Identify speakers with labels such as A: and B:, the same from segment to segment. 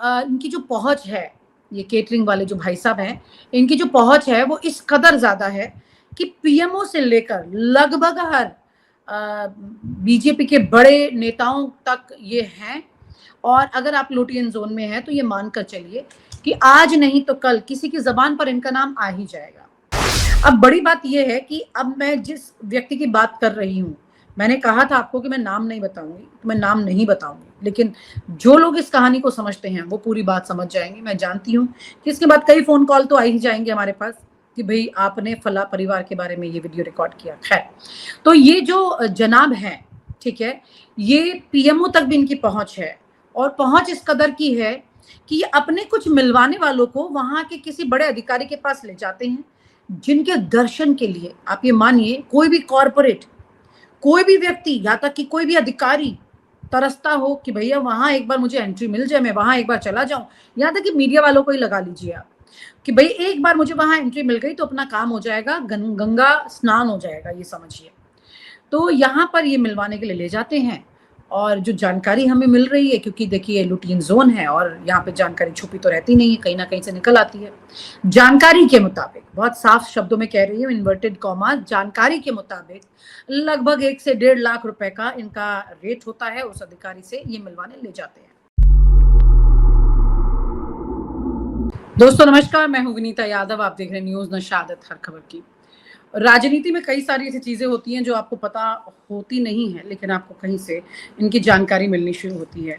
A: इनकी जो पहुँच है, ये केटरिंग वाले जो भाई साहब हैं, इनकी जो पहुँच है वो इस कदर ज़्यादा है कि पीएमओ से लेकर लगभग हर बीजेपी के बड़े नेताओं तक ये हैं। और अगर आप लुटियन ज़ोन में हैं तो ये मानकर चलिए कि आज नहीं तो कल किसी की ज़बान पर इनका नाम आ ही जाएगा। अब बड़ी बात ये है कि अब मैं जिस व्यक्ति की बात कर रही हूँ, मैंने कहा था आपको कि मैं नाम नहीं बताऊँगी, तो मैं नाम नहीं बताऊँगी। लेकिन जो लोग इस कहानी को समझते हैं, वो पूरी बात समझ जाएँगे। मैं जानती हूँ कि इसके बाद कई फ़ोन कॉल तो आ ही जाएँगे हमारे पास कि भई आपने फलाँ परिवार के बारे में ये वीडियो रिकॉर्ड किया। ख़ैर, तो ये जो जनाब हैं, ठीक है? ये पीएमओ तक भी इनकी पहुँच है और पहुँच इस कदर की है कि ये अपने कुछ मिलवाने वालों को वहाँ के किसी बड़े अधिकारी के पास ले जाते हैं, जिनके दर्शन के लिए आप ये मानिए कोई भी कॉर्पोरेट, कोई भी व्यक्ति, यहाँ तक कि कोई भी अधिकारी तरसता हो कि भैया वहाँ एक बार मुझे एंट्री मिल जाए, मैं वहाँ एक बार चला जाऊँ। यहाँ तक कि मीडिया वालों को ही लगा लीजिए आप कि भई एक बार मुझे वहाँ एंट्री मिल गई तो अपना काम हो जाएगा, गंगा स्नान हो जाएगा, ये समझिए। तो यहाँ पर ये मिलवाने के लिए ले जाते हैं और जो जानकारी हमें मिल रही है, क्योंकि देखिए लुटियन ज़ोन है और यहाँ पे जानकारी छुपी तो रहती नहीं है, कहीं न कहीं से निकल आती है। जानकारी के मुताबिक, बहुत साफ शब्दों में कह रही हूँ, इन्वर्टेड कॉमा, जानकारी के मुताबिक लगभग 1 से डेढ़ लाख रुपए का इनका रेट होता है, उस अधिकारी से ये मिलवाने ले जाते हैं। दोस्तों नमस्कार, मैं हूँ विनीता यादव, आप देख रहे हैं न्यूज़ नशादत हर खबर की। राजनीति में कई सारी ऐसी चीज़ें होती हैं जो आपको पता होती नहीं है, लेकिन आपको कहीं से इनकी जानकारी मिलनी शुरू होती है।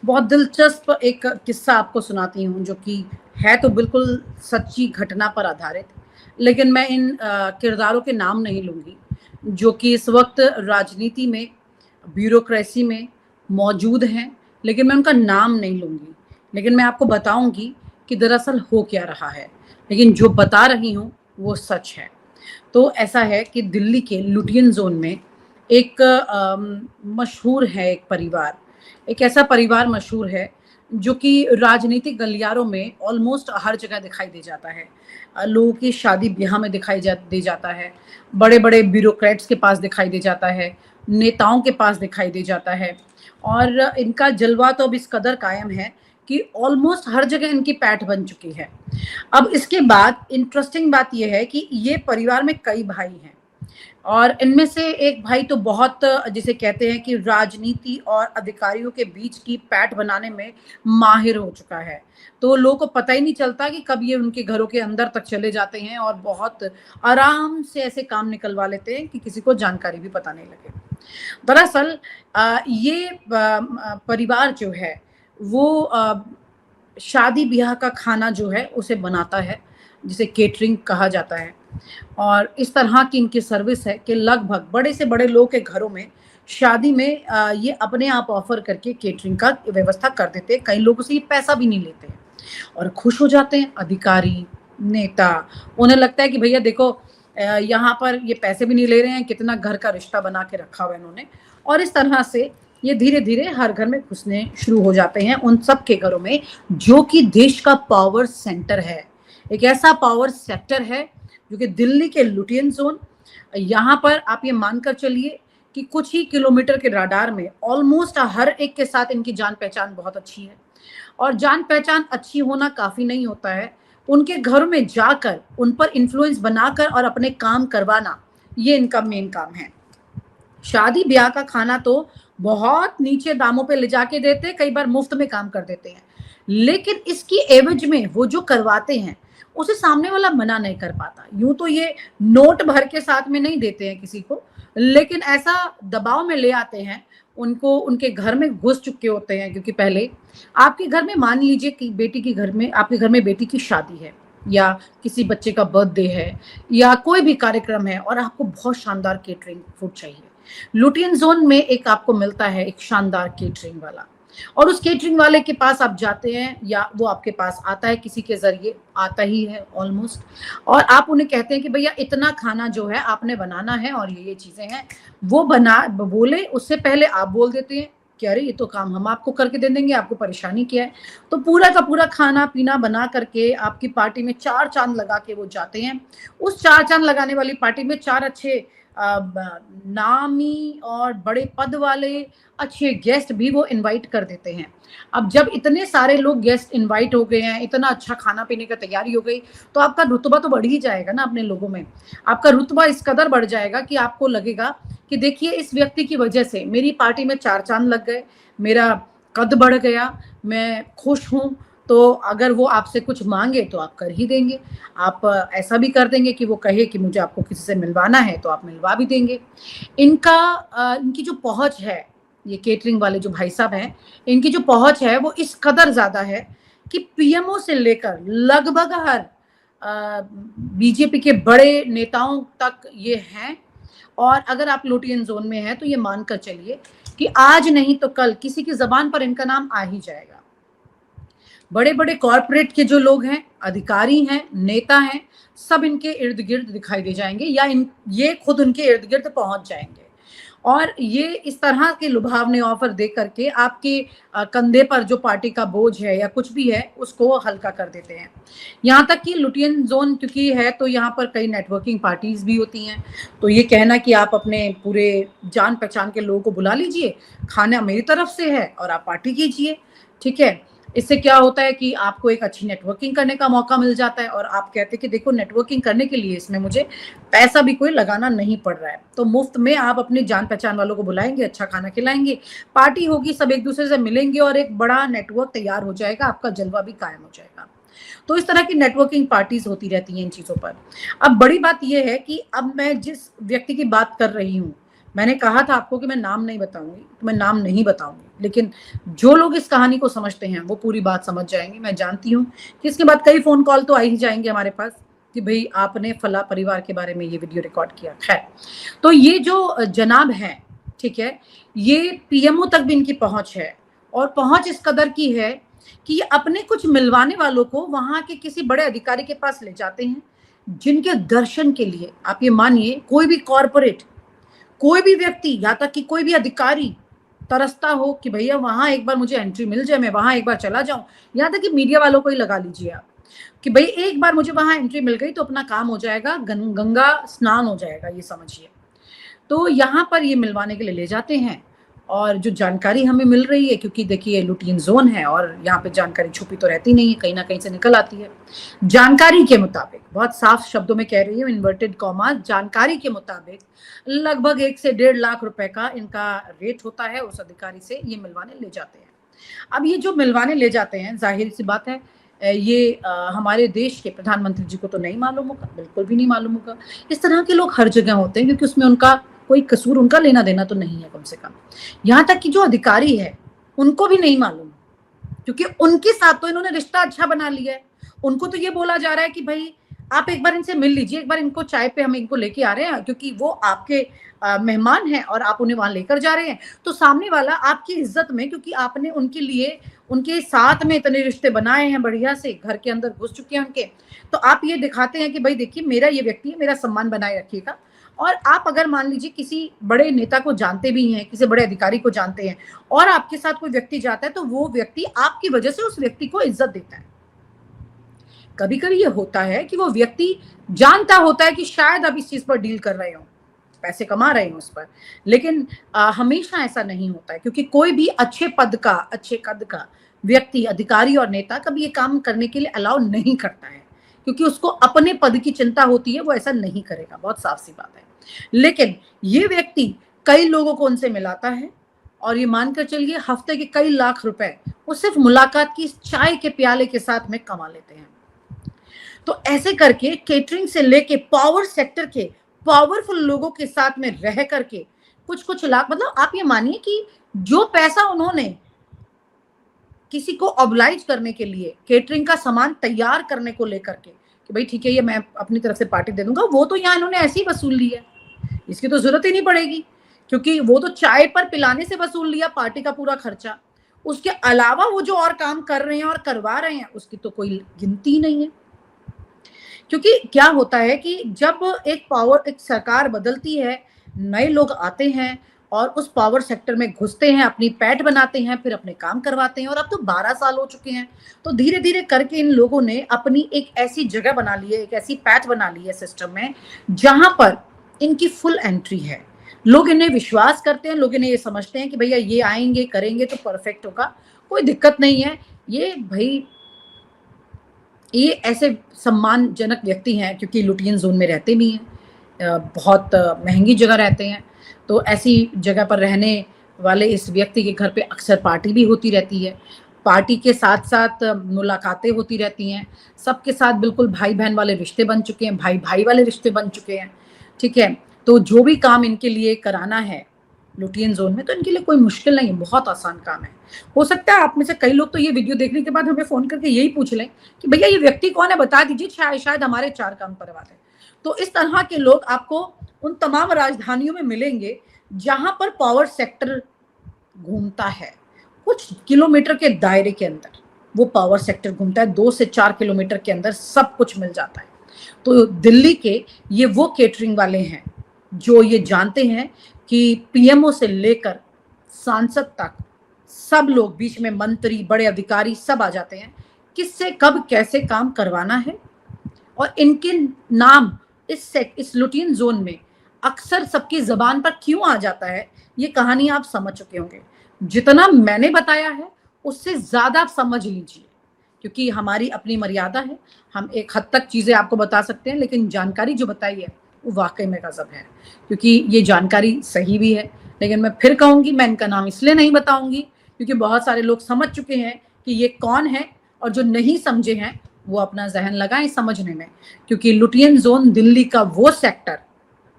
A: बहुत दिलचस्प एक किस्सा आपको सुनाती हूँ जो कि है तो बिल्कुल सच्ची घटना पर आधारित, लेकिन मैं इन किरदारों के नाम नहीं लूँगी, जो कि इस वक़्त राजनीति में, ब्यूरोक्रेसी में मौजूद हैं, लेकिन मैं उनका नाम नहीं लूँगी। लेकिन मैं आपको बताऊँगी कि दरअसल हो क्या रहा है, लेकिन जो बता रही हूँ वो सच है। तो ऐसा है कि दिल्ली के लुटियन ज़ोन में एक मशहूर है एक परिवार, एक ऐसा परिवार मशहूर है जो कि राजनीतिक गलियारों में ऑलमोस्ट हर जगह दिखाई दे जाता है। लोगों की शादी-ब्याह में दिखाई दे जाता है, बड़े-बड़े ब्यूरोक्रेट्स के पास दिखाई दे जाता है, नेताओं के पास दिखाई दे जाता है और इनका जलवा तो अब इस कदर कायम है कि ऑलमोस्ट हर जगह इनकी पैठ बन चुकी है। अब इसके बाद इंटरेस्टिंग बात ये है कि ये परिवार में कई भाई हैं और इनमें से एक भाई तो बहुत, जिसे कहते हैं कि राजनीति और अधिकारियों के बीच की पैठ बनाने में माहिर हो चुका है। तो लोगों को पता ही नहीं चलता कि कब ये उनके घरों के अंदर तक चले जाते हैं और बहुत आराम से ऐसे काम निकलवा लेते हैं कि किसी को जानकारी भी पता नहीं लगे। दरअसल ये परिवार जो है वो शादी-ब्याह का खाना जो है उसे बनाता है, जिसे केटरिंग कहा जाता है और इस तरह की इनकी सर्विस है कि लगभग बड़े से बड़े लोग के घरों में शादी में ये अपने आप ऑफ़र करके केटरिंग का व्यवस्था कर देते हैं। कई लोगों से ये पैसा भी नहीं लेते हैं और खुश हो जाते हैं अधिकारी, नेता। उन्हें लगता है कि भैया देखो यहाँ पर ये पैसे भी नहीं ले रहे हैं, कितना घर का रिश्ता बना के रखा हुआ है इन्होंने और इस तरह से ये धीरे-धीरे हर घर में घुसने शुरू हो जाते हैं, उन सब के घरों में जो कि देश का पावर सेंटर है। एक ऐसा पावर सेक्टर है जो कि दिल्ली के लुटियन ज़ोन, यहाँ पर आप ये मानकर चलिए कि कुछ ही किलोमीटर के रडार में ऑलमोस्ट हर एक के साथ इनकी जान-पहचान बहुत अच्छी है और जान-पहचान अच्छी होना काफ़ी नहीं होता है, उनके घरों में जाकर उन पर इन्फ्लुएंस बनाकर और अपने काम करवाना, ये इनका मेन काम है। शादी-ब्याह का खाना तो बहुत नीचे दामों पे ले जाके देते, कई बार मुफ्त में काम कर देते हैं। लेकिन इसकी एवज़ में वो जो करवाते हैं, उसे सामने वाला मना नहीं कर पाता। यूँ तो ये नोट भर के साथ में नहीं देते हैं किसी को, लेकिन ऐसा दबाव में ले आते हैं, उनको उनके घर में घुस चुके होते हैं क्योंकि पहले आपके घर में मान लीजिए कि बेटी के घर में, आपके घर में बेटी की शादी है या किसी बच्चे का बर्थडे है या कोई भी कार्यक्रम है और आपको बहुत शानदार केटरिंग फूड चाहिए। लुटियन ज़ोन में एक आपको मिलता है एक शानदार केटरिंग वाला और उस केटरिंग वाले के पास आप जाते हैं या वो आपके पास आता है, किसी के ज़रिए आता ही है ऑलमोस्ट, और आप उन्हें कहते हैं कि भैया इतना खाना जो है आपने बनाना है और ये चीज़ें हैं। वो बोले उससे पहले आप बोल देते हैं कि अरे ये तो काम हम आपको करके दे देंगे, आपको परेशानी क्या है? तो पूरा का पूरा खाना-पीना बना करके आपकी पार्टी में 4 चाँद लगा के वो जाते हैं। उस 4 चाँद लगाने वाली पार्टी में 4 अच्छे नामी और बड़े पद वाले अच्छे गेस्ट भी वो इनवाइट कर देते हैं। अब जब इतने सारे लोग गेस्ट इनवाइट हो गए हैं, इतना अच्छा खाना-पीने का तैयारी हो गई, तो आपका रुतबा तो बढ़ ही जाएगा ना अपने लोगों में। आपका रुतबा इस कदर बढ़ जाएगा कि आपको लगेगा कि देखिए इस व्यक्ति की वजह से मेरी पार्टी में 4 चाँद लग गए, मेरा कद बढ़ गया, मैं खुश हूँ, तो अगर वो आपसे कुछ माँगे तो आप कर ही देंगे। आप ऐसा भी कर देंगे कि वो कहे कि मुझे आपको किसी से मिलवाना है, तो आप मिलवा भी देंगे। इनकी जो पहुँच है, ये केटरिंग वाले जो भाई साहब हैं, इनकी जो पहुँच है वो इस कदर ज़्यादा है कि पीएमओ से लेकर लगभग हर बीजेपी के बड़े नेताओं तक ये हैं। और अगर आप लुटियन ज़ोन में हैं, तो ये मान कर चलिए कि आज नहीं तो कल किसी की ज़बान पर इनका नाम आ ही जाएगा। बड़े-बड़े कॉर्पोरेट के जो लोग हैं, अधिकारी हैं, नेता हैं, सब इनके इर्द-गिर्द दिखाई दे जाएँगे या ये खुद उनके इर्द-गिर्द पहुँच जाएँगे। और ये इस तरह के लुभावने ऑफ़र दे कर के आपके कंधे पर जो पार्टी का बोझ है या कुछ भी है, उसको हल्का कर देते हैं। यहाँ तक कि लुटियन ज़ोन क्योंकि है, तो यहाँ पर कई नेटवर्किंग पार्टीज़ भी होती हैं। तो ये कहना कि आप अपने पूरे जान-पहचान के लोगों को बुला लीजिए, खाना मेरी तरफ से है और आप पार्टी कीजिए, ठीक है? इससे क्या होता है कि आपको एक अच्छी नेटवर्किंग करने का मौका मिल जाता है और आप कहते हैं कि देखो नेटवर्किंग करने के लिए इसमें मुझे पैसा भी कोई लगाना नहीं पड़ रहा है। तो मुफ्त में आप अपनी जान-पहचान वालों को बुलाएँगे, अच्छा खाना खिलाएँगे, पार्टी होगी, सब एक-दूसरे से मिलेंगे और एक बड़ा नेटवर्क तैयार हो जाएगा, आपका जलवा भी कायम हो जाएगा। तो इस तरह की नेटवर्किंग पार्टीज़ होती रहती हैं इन चीज़ों पर। अब बड़ी बात ये है कि अब मैं जिस व्यक्ति की बात कर रही हूँ, मैंने कहा था आपको कि मैं नाम नहीं बताऊँगी, तो मैं नाम नहीं बताऊँगी। लेकिन जो लोग इस कहानी को समझते हैं, वो पूरी बात समझ जाएँगे। मैं जानती हूँ कि इसके बाद कई फ़ोन कॉल तो आ ही जाएँगे हमारे पास कि भई आपने फलाँ परिवार के बारे में ये वीडियो रिकॉर्ड किया। ख़ैर, तो ये जो जनाब हैं, ठीक है? ये पीएमओ तक भी इनकी पहुँच है और पहुँच इस कदर की है कि ये अपने कुछ मिलवाने वालों को वहाँ के किसी बड़े अधिकारी के पास ले जाते हैं, जिनके दर्शन के लिए आप ये मानिए कोई भी कॉर्पोरेट, कोई भी व्यक्ति, यहाँ तक कि कोई भी अधिकारी तरसता हो कि भैया वहाँ एक बार मुझे एंट्री मिल जाए, मैं वहाँ एक बार चला जाऊँ। यहाँ तक कि मीडिया वालों को ही लगा लीजिए आप, कि भई एक बार मुझे वहाँ एंट्री मिल गई तो अपना काम हो जाएगा, गंगा स्नान हो जाएगा, ये समझिए। तो यहाँ पर ये मिलवाने के लिए ले जाते हैं और जो जानकारी हमें मिल रही है, क्योंकि देखिए लुटियन ज़ोन है और यहाँ पे जानकारी छुपी तो रहती नहीं है, कहीं न कहीं से निकल आती है। जानकारी के मुताबिक, बहुत साफ शब्दों में कह रही हूँ, इन्वर्टेड कॉमा, जानकारी के मुताबिक लगभग 1 से 1.5 लाख रुपए का इनका रेट होता है, उस अधिकारी से ये मिलवाने ले जाते हैं। अब ये जो मिलवाने ले जाते हैं, ज़ाहिर-सी बात है ये हमारे देश के प्रधानमंत्री जी को तो नहीं मालूम होगा, बिल्कुल भी नहीं मालूम होगा। इस तरह के लोग हर जगह होते हैं क्योंकि उसमें उनका कोई कसूर, उनका लेना-देना तो नहीं है कम से कम। यहाँ तक कि जो अधिकारी है, उनको भी नहीं मालूम, क्योंकि उनके साथ तो इन्होंने रिश्ता अच्छा बना लिया है। उनको तो ये बोला जा रहा है कि भई आप एक बार इनसे मिल लीजिए, एक बार इनको चाय पे हम इनको लेके आ रहे हैं क्योंकि वो आपके मेहमान हैं और आप उन्हें वहाँ लेकर जा रहे हैं। तो सामने वाला आपकी इज़्ज़त में, क्योंकि आपने उनके लिए उनके साथ में इतने रिश्ते बनाए हैं बढ़िया से, घर के अंदर घुस चुके हैं उनके, तो आप ये दिखाते हैं कि भई देखिए मेरा ये व्यक्ति है, मेरा सम्मान बनाए रखिएगा। और आप अगर मान लीजिए किसी बड़े नेता को जानते भी हैं, किसी बड़े अधिकारी को जानते हैं और आपके साथ कोई व्यक्ति जाता है, तो वो व्यक्ति आपकी वजह से उस व्यक्ति को इज़्ज़त देता है। कभी-कभी ये होता है कि वो व्यक्ति जानता होता है कि शायद आप इस चीज़ पर डील कर रहे हो, पैसे कमा रहे हो उस पर, लेकिन हमेशा ऐसा नहीं होता है, क्योंकि कोई भी अच्छे पद का, अच्छे कद का व्यक्ति, अधिकारी और नेता कभी ये काम करने के लिए अलाउ नहीं करता है, क्योंकि उसको अपने पद की चिंता होती है, वो ऐसा नहीं करेगा, बहुत साफ-सी बात है। लेकिन ये व्यक्ति कई लोगों को उनसे मिलाता है और ये मानकर चलिए हफ्ते के कई लाख रुपए वो सिर्फ मुलाकात की इस चाय के प्याले के साथ में कमा लेते हैं। तो ऐसे करके केटरिंग से लेके पावर सेक्टर के पावरफुल लोगों के साथ में रह करके कुछ-कुछ लाख, मतलब आप ये मानिए कि जो पैसा उन्होंने किसी को ऑब्लाइज करने के लिए केटरिंग का सामान तैयार करने को लेकर के कि भाई ठीक है ये मैं अपनी तरफ से पार्टी दे दूंगा, वो तो यहाँ इन्होंने ऐसे ही वसूल लिया, इसकी तो जरूरत ही नहीं पड़ेगी, क्योंकि वो तो चाय पर पिलाने से वसूल लिया पार्टी का पूरा खर्चा। उसके अलावा वो जो और काम कर रहे हैं और करवा रहे हैं उसकी तो कोई गिनती नहीं है। क्योंकि क्या होता है कि जब एक सरकार बदलती है, नए लोग आते हैं और उस पावर सेक्टर में घुसते हैं, अपनी पैठ बनाते हैं, फिर अपने काम करवाते हैं, और अब तो 12 साल हो चुके हैं। तो धीरे-धीरे करके इन लोगों ने अपनी एक ऐसी जगह बना ली है, एक ऐसी पैठ बना ली है सिस्टम में, जहाँ पर इनकी फुल एंट्री है। लोग इन्हें विश्वास करते हैं, लोग इन्हें ये समझते हैं कि भैया ये आएंगे करेंगे तो परफेक्ट होगा, कोई दिक्कत नहीं है। ये भाई ये ऐसे सम्मानजनक व्यक्ति हैं क्योंकि लुटियन जोन में रहते भी हैं, बहुत महंगी जगह रहते हैं, तो ऐसी जगह पर रहने वाले इस व्यक्ति के घर पे अक्सर पार्टी भी होती रहती है। पार्टी के साथ साथ मुलाकातें होती रहती हैं, सबके साथ बिल्कुल भाई बहन वाले रिश्ते बन चुके हैं, भाई भाई वाले रिश्ते बन चुके हैं, ठीक है। तो जो भी काम इनके लिए कराना है लुटियन जोन में, तो इनके लिए कोई मुश्किल नहीं है, बहुत आसान काम है। हो सकता है आप में से कई लोग तो ये वीडियो देखने के बाद हमें फोन करके यही पूछ लें कि भैया ये व्यक्ति कौन है, बता दीजिए, शायद हमारे 4 काम करवा दें। तो इस तरह के लोग आपको उन तमाम राजधानियों में मिलेंगे जहां पर पावर सेक्टर घूमता है। कुछ किलोमीटर के दायरे के अंदर वो पावर सेक्टर घूमता है, 2 से 4 किलोमीटर के अंदर सब कुछ मिल जाता है। तो दिल्ली के ये वो केटरिंग वाले हैं जो ये जानते हैं कि पीएमओ से लेकर सांसद तक सब लोग, बीच में मंत्री, बड़े अधिकारी सब आ जाते हैं, किससे कब कैसे काम करवाना है। और इनके नाम इस लुटियन जोन में अक्सर सबकी जबान पर क्यों आ जाता है, ये कहानी आप समझ चुके होंगे। जितना मैंने बताया है उससे ज्यादा आप समझ लीजिए, क्योंकि हमारी अपनी मर्यादा है, हम एक हद तक चीजें आपको बता सकते हैं, लेकिन जानकारी जो बताई है वो वाकई में गजब है, क्योंकि ये जानकारी सही भी है। लेकिन मैं फिर कहूंगी, मैं इनका नाम इसलिए नहीं बताऊंगी क्योंकि बहुत सारे लोग समझ चुके हैं कि ये कौन है, और जो नहीं समझे हैं वो अपना जहन लगाएं समझने में। क्योंकि लुटियन जोन दिल्ली का वो सेक्टर,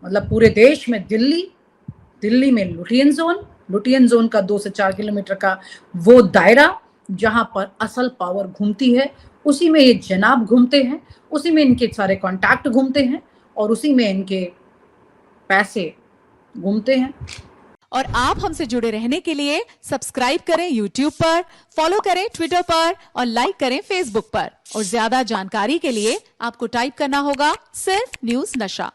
A: मतलब पूरे देश में दिल्ली में लुटियन जोन का 2 से 4 किलोमीटर का वो दायरा जहां पर असल पावर घूमती है, उसी में ये जनाब घूमते हैं, उसी में इनके सारे कॉन्टैक्ट घूमते हैं, और उसी में इनके पैसे घूमते हैं।
B: और आप हमसे जुड़े रहने के लिए सब्सक्राइब करें YouTube पर, फॉलो करें Twitter पर और लाइक करें Facebook पर। और ज्यादा जानकारी के लिए आपको टाइप करना होगा सिर्फ न्यूज नशा।